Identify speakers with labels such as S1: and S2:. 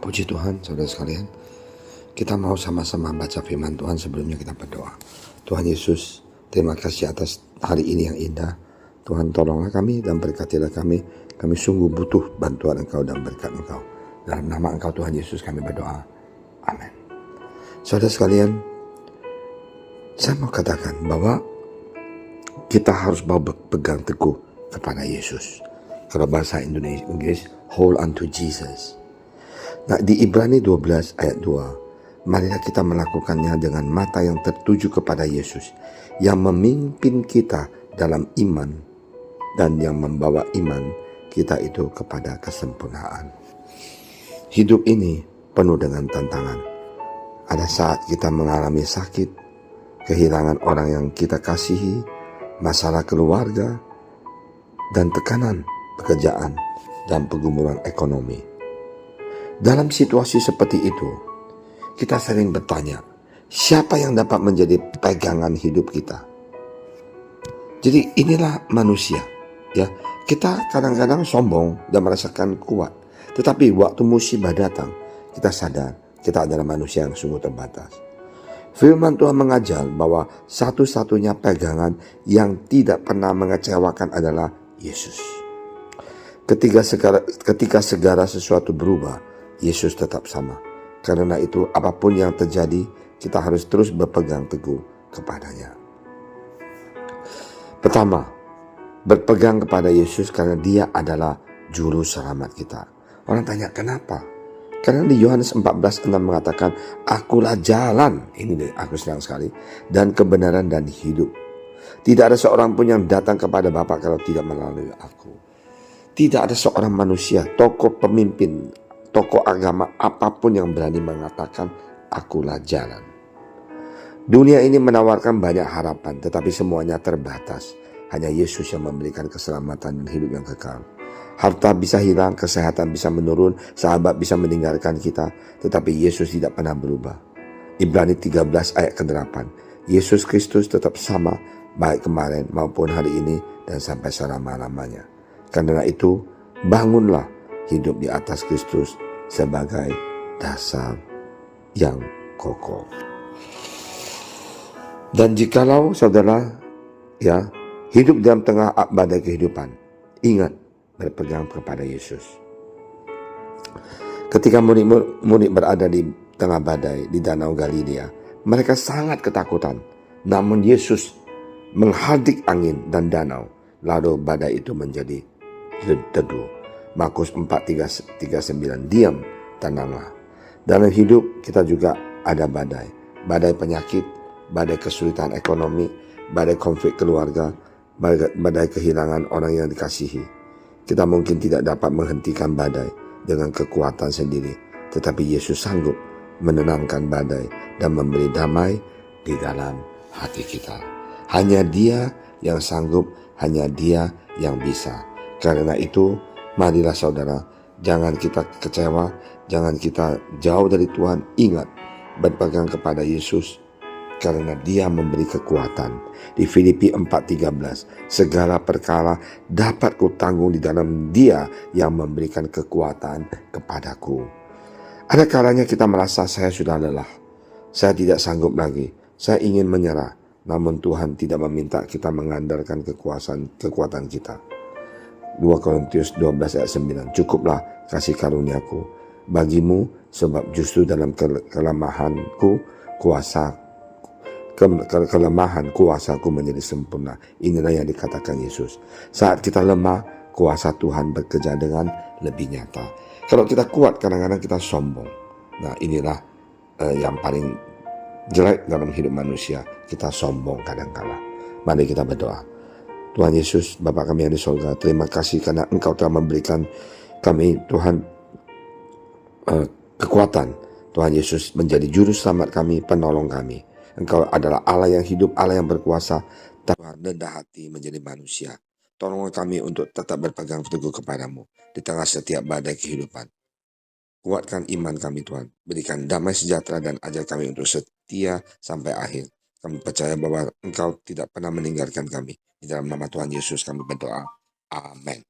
S1: Puji Tuhan, saudara sekalian. Kita mau sama-sama baca firman Tuhan sebelumnya kita berdoa. Tuhan Yesus, terima kasih atas hari ini yang indah. Tuhan, tolonglah kami dan berkatilah kami. Kami sungguh butuh bantuan Engkau dan berkat Engkau. Dalam nama Engkau Tuhan Yesus kami berdoa. Amin. Saudara sekalian, saya mau katakan bahwa kita harus mau berpegang teguh kepada Yesus. Kalau bahasa Inggris, hold on to Jesus. Nah, di Ibrani 12 ayat 2, marilah kita melakukannya dengan mata yang tertuju kepada Yesus, yang memimpin kita dalam iman dan yang membawa iman kita itu kepada kesempurnaan. Hidup ini penuh dengan tantangan. Ada saat kita mengalami sakit, kehilangan orang yang kita kasihi, masalah keluarga, dan tekanan pekerjaan dan pergumulan ekonomi. Dalam situasi seperti itu, kita sering bertanya, siapa yang dapat menjadi pegangan hidup kita? Jadi inilah manusia, ya. Kita kadang-kadang sombong dan merasakan kuat, tetapi waktu musibah datang, kita sadar kita adalah manusia yang sungguh terbatas. Firman Tuhan mengajar bahwa satu-satunya pegangan yang tidak pernah mengecewakan adalah Yesus. Ketika segala sesuatu berubah, Yesus tetap sama. Karena itu apapun yang terjadi, kita harus terus berpegang teguh kepadanya. Pertama, berpegang kepada Yesus karena Dia adalah juru selamat kita. Orang tanya, kenapa? Karena di Yohanes 14:6 mengatakan, akulah jalan, ini deh aku senang sekali, dan kebenaran dan hidup. Tidak ada seorang pun yang datang kepada Bapa kalau tidak melalui aku. Tidak ada seorang manusia, tokoh pemimpin, tokoh agama apapun yang berani mengatakan akulah jalan. Dunia ini menawarkan banyak harapan, tetapi semuanya terbatas. Hanya Yesus yang memberikan keselamatan dan hidup yang kekal. Harta bisa hilang, kesehatan bisa menurun, sahabat bisa meninggalkan kita, tetapi Yesus tidak pernah berubah. Ibrani 13 ayat ke-8. Yesus Kristus tetap sama, baik kemarin maupun hari ini dan sampai selama-lamanya. Karena itu, bangunlah hidup di atas Kristus sebagai dasar yang kokoh. Dan jikalau saudara hidup dalam tengah badai kehidupan, ingat berpegang kepada Yesus. Ketika murid berada di tengah badai di Danau Galilea, mereka sangat ketakutan. Namun Yesus menghardik angin dan danau, lalu badai itu menjadi teduh. Markus 4:39, diam, tenanglah. Dalam hidup kita juga ada badai. Badai penyakit, badai kesulitan ekonomi, badai konflik keluarga, badai kehilangan orang yang dikasihi. Kita mungkin tidak dapat menghentikan badai dengan kekuatan sendiri, tetapi Yesus sanggup menenangkan badai dan memberi damai di dalam hati kita. Hanya Dia yang sanggup, hanya Dia yang bisa. Karena itu, marilah saudara, jangan kita kecewa, jangan kita jauh dari Tuhan. Ingat, berpegang kepada Yesus karena Dia memberi kekuatan. Di Filipi 4:13, segala perkara dapat kutanggung di dalam Dia yang memberikan kekuatan kepadaku. Ada kalanya kita merasa saya sudah lelah, saya tidak sanggup lagi, saya ingin menyerah. Namun Tuhan tidak meminta kita mengandalkan kekuatan kita. 2 Korintus 12 ayat 9, cukuplah kasih karuniaku bagimu, sebab justru dalam kelemahanku kuasaku menjadi sempurna. Inilah yang dikatakan Yesus. Saat kita lemah, kuasa Tuhan bekerja dengan lebih nyata. Kalau kita kuat, kadang-kadang kita sombong. Nah, inilah yang paling jelek dalam hidup manusia. Kita sombong kadang-kala. Mari kita berdoa. Tuhan Yesus, Bapa kami yang di surga, terima kasih karena Engkau telah memberikan kami, Tuhan, kekuatan. Tuhan Yesus menjadi juru selamat kami, penolong kami. Engkau adalah Allah yang hidup, Allah yang berkuasa. Tuhan, rendah hati menjadi manusia. Tolong kami untuk tetap berpegang teguh kepadamu di tengah setiap badai kehidupan. Kuatkan iman kami Tuhan. Berikan damai sejahtera dan ajar kami untuk setia sampai akhir. Kami percaya bahwa Engkau tidak pernah meninggalkan kami. Di dalam nama Tuhan Yesus kami berdoa. Amin.